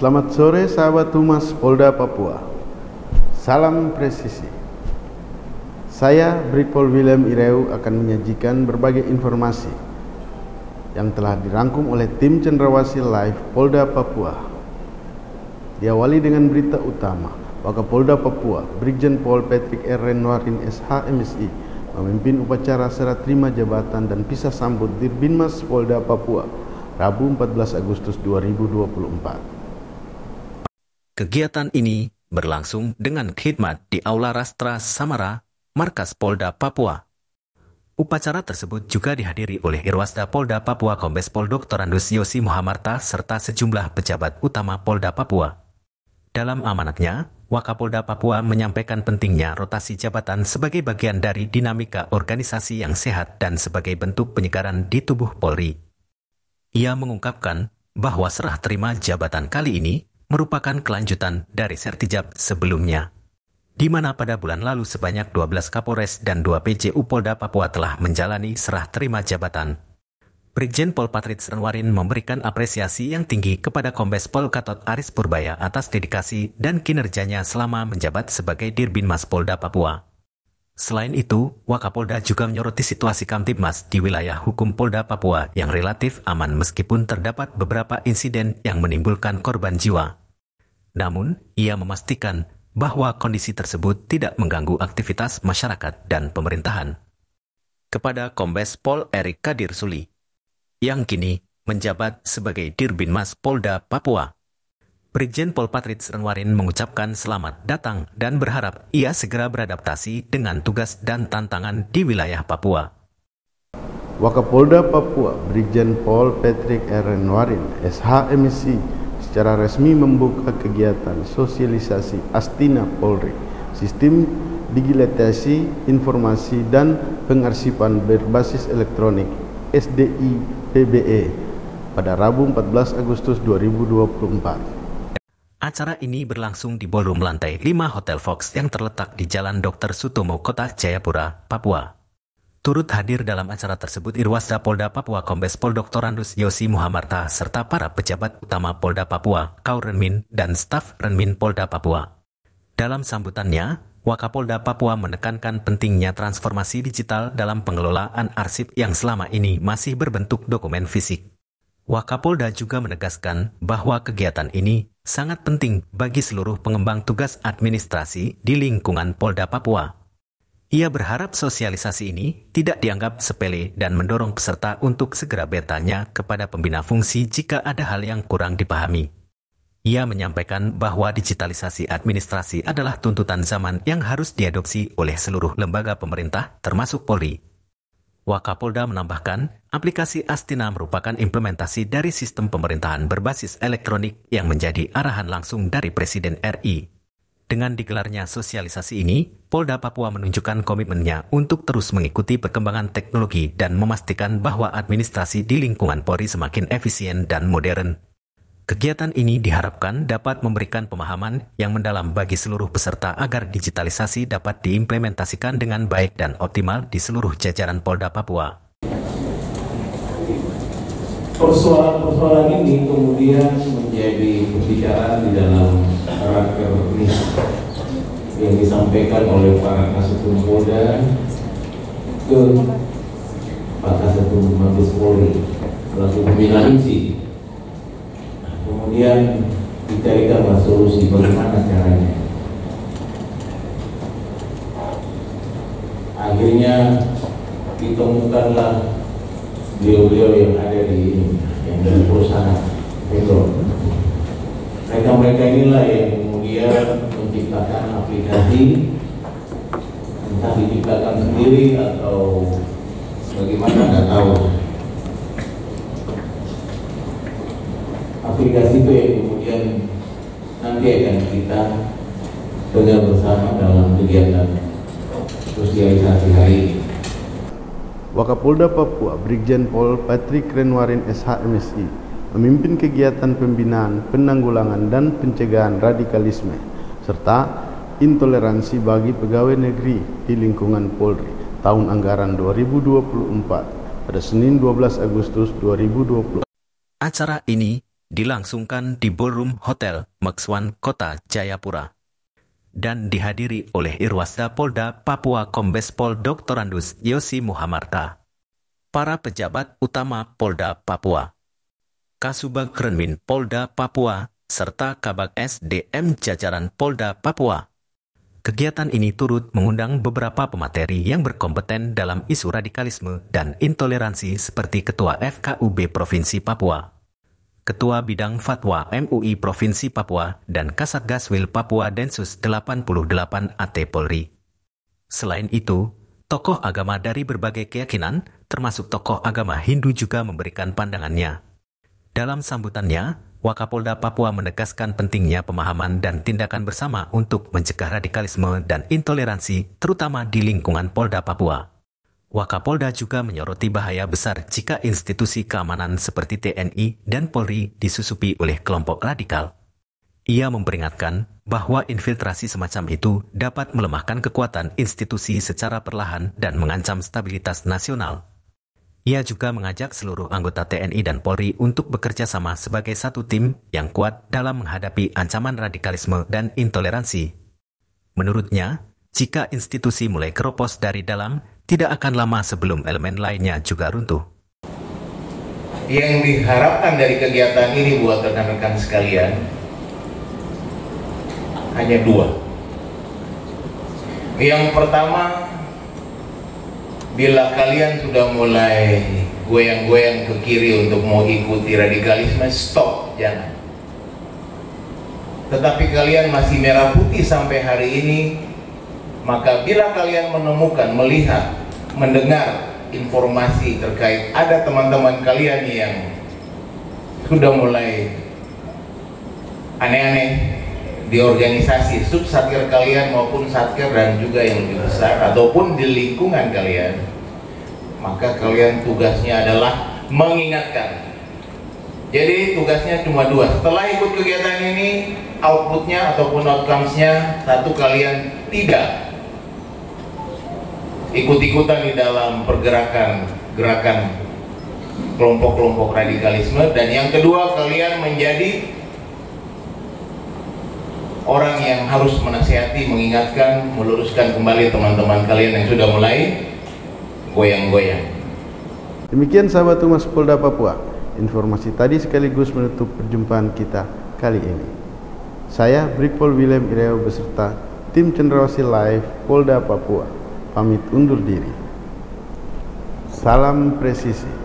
Selamat sore sahabat Humas Polda Papua. Salam presisi. Saya Brigpol William Ireu akan menyajikan berbagai informasi yang telah dirangkum oleh tim Cendrawasih Live Polda Papua. Diawali dengan berita utama. Wakapolda Papua, Brigjen Pol Patrick R. Renwarin SH MSI memimpin upacara serah terima jabatan dan pisah sambut Dirbinmas Polda Papua, Rabu 14 Agustus 2024. Kegiatan ini berlangsung dengan khidmat di Aula Rastra Samara, Markas Polda Papua. Upacara tersebut juga dihadiri oleh Irwasda Polda Papua Kombes Pol Dr. Andus Yosi Muhammarta serta sejumlah pejabat utama Polda Papua. Dalam amanatnya, Wakapolda Papua menyampaikan pentingnya rotasi jabatan sebagai bagian dari dinamika organisasi yang sehat dan sebagai bentuk penyegaran di tubuh Polri. Ia mengungkapkan bahwa serah terima jabatan kali ini merupakan kelanjutan dari sertijab sebelumnya, di mana pada bulan lalu sebanyak 12 Kapolres dan 2 PJU Polda Papua telah menjalani serah terima jabatan. Brigjen Pol Patrick Renwarin memberikan apresiasi yang tinggi kepada Kombes Pol Gatot Aris Purbaya atas dedikasi dan kinerjanya selama menjabat sebagai Dirbinmas Polda Papua. Selain itu, Wakapolda juga menyoroti situasi Kamtibmas di wilayah hukum Polda Papua yang relatif aman meskipun terdapat beberapa insiden yang menimbulkan korban jiwa. Namun, ia memastikan bahwa kondisi tersebut tidak mengganggu aktivitas masyarakat dan pemerintahan. Kepada Kombes Pol Erik Kadir Suli, yang kini menjabat sebagai Dirbinmas Polda Papua, Brigjen Pol Patrick Renwarin mengucapkan selamat datang dan berharap ia segera beradaptasi dengan tugas dan tantangan di wilayah Papua. Wakapolda Papua, Brigjen Pol Patrick R. Renwarin SH MSI secara resmi membuka kegiatan sosialisasi Astina Polri, Sistem Digitalisasi Informasi dan Pengarsipan Berbasis Elektronik SDI PBE pada Rabu 14 Agustus 2024. Acara ini berlangsung di ballroom lantai 5 Hotel Fox yang terletak di Jalan Dr. Sutomo, Kota Jayapura, Papua. Turut hadir dalam acara tersebut Irwasda Polda Papua Kombes Pol Dr. Andus Yosi Muhammarta serta para pejabat utama Polda Papua, Kaurenmin, dan staf Renmin Polda Papua. Dalam sambutannya, Wakapolda Papua menekankan pentingnya transformasi digital dalam pengelolaan arsip yang selama ini masih berbentuk dokumen fisik. Wakapolda juga menegaskan bahwa kegiatan ini sangat penting bagi seluruh pengembang tugas administrasi di lingkungan Polda Papua. Ia berharap sosialisasi ini tidak dianggap sepele dan mendorong peserta untuk segera bertanya kepada pembina fungsi jika ada hal yang kurang dipahami. Ia menyampaikan bahwa digitalisasi administrasi adalah tuntutan zaman yang harus diadopsi oleh seluruh lembaga pemerintah termasuk Polri. Wakapolda menambahkan, aplikasi Astina merupakan implementasi dari sistem pemerintahan berbasis elektronik yang menjadi arahan langsung dari Presiden RI. Dengan digelarnya sosialisasi ini, Polda Papua menunjukkan komitmennya untuk terus mengikuti perkembangan teknologi dan memastikan bahwa administrasi di lingkungan Polri semakin efisien dan modern. Kegiatan ini diharapkan dapat memberikan pemahaman yang mendalam bagi seluruh peserta agar digitalisasi dapat diimplementasikan dengan baik dan optimal di seluruh jajaran Polda Papua. Persoalan-persoalan ini kemudian menjadi pembicaraan di dalam raker ini yang disampaikan oleh para Kasatun Polda ke Pak Kasatun Mabes Polri selaku pembina insi. Kemudian dicarikan solusi bagaimana caranya. Akhirnya ditemukanlah beliau-beliau yang ada yang dari perusahaan vendor. Mereka inilah yang kemudian menciptakan aplikasi, entah diciptakan sendiri atau bagaimana nggak tahu. Aplikasi itu yang kemudian nanti akan kita dengar bersama dalam kegiatan sosialisasi hari ini. Wakapolda Papua, Brigjen Pol Patrick Renwarin SH MSI memimpin kegiatan pembinaan, penanggulangan, dan pencegahan radikalisme serta intoleransi bagi pegawai negeri di lingkungan Polri tahun anggaran 2024 pada Senin 12 Agustus 2020. Acara ini dilangsungkan di Ballroom Hotel Mexwan, Kota Jayapura, dan dihadiri oleh Irwasda Polda Papua Kombes Pol Dr. Andus Yosi Muhamarta, para pejabat utama Polda Papua, Kasubag Renwin Polda Papua, serta Kabag SDM jajaran Polda Papua. Kegiatan ini turut mengundang beberapa pemateri yang berkompeten dalam isu radikalisme dan intoleransi seperti Ketua FKUB Provinsi Papua, Ketua Bidang Fatwa MUI Provinsi Papua, dan Kasatgas Wil Papua Densus 88 AT Polri. Selain itu, tokoh agama dari berbagai keyakinan, termasuk tokoh agama Hindu juga memberikan pandangannya. Dalam sambutannya, Wakapolda Papua menegaskan pentingnya pemahaman dan tindakan bersama untuk mencegah radikalisme dan intoleransi, terutama di lingkungan Polda Papua. Wakapolda juga menyoroti bahaya besar jika institusi keamanan seperti TNI dan Polri disusupi oleh kelompok radikal. Ia memperingatkan bahwa infiltrasi semacam itu dapat melemahkan kekuatan institusi secara perlahan dan mengancam stabilitas nasional. Ia juga mengajak seluruh anggota TNI dan Polri untuk bekerja sama sebagai satu tim yang kuat dalam menghadapi ancaman radikalisme dan intoleransi. Menurutnya, jika institusi mulai keropos dari dalam, tidak akan lama sebelum elemen lainnya juga runtuh. Yang diharapkan dari kegiatan ini buat rekan-rekan sekalian hanya dua. Yang pertama, bila kalian sudah mulai goyang-goyang ke kiri untuk mau ikuti radikalisme, stop, jangan. Tetapi kalian masih merah putih sampai hari ini, maka bila kalian menemukan, melihat, mendengar informasi terkait ada teman-teman kalian yang sudah mulai aneh-aneh di organisasi subsatker kalian maupun satker dan juga yang lebih besar ataupun di lingkungan kalian, maka kalian tugasnya adalah mengingatkan. Jadi tugasnya cuma dua. Setelah ikut kegiatan ini, outputnya ataupun outcomes-nya, satu, kalian tidak ikut-ikutan di dalam gerakan kelompok-kelompok radikalisme, dan yang kedua, kalian menjadi orang yang harus menasihati, mengingatkan, meluruskan kembali teman-teman kalian yang sudah mulai goyang-goyang. Demikian sahabat Humas Polda Papua, informasi tadi sekaligus menutup perjumpaan kita kali ini. Saya Brigpol William Ireo beserta tim Cendrawasih Live Polda Papua pamit undur diri. Salam presisi.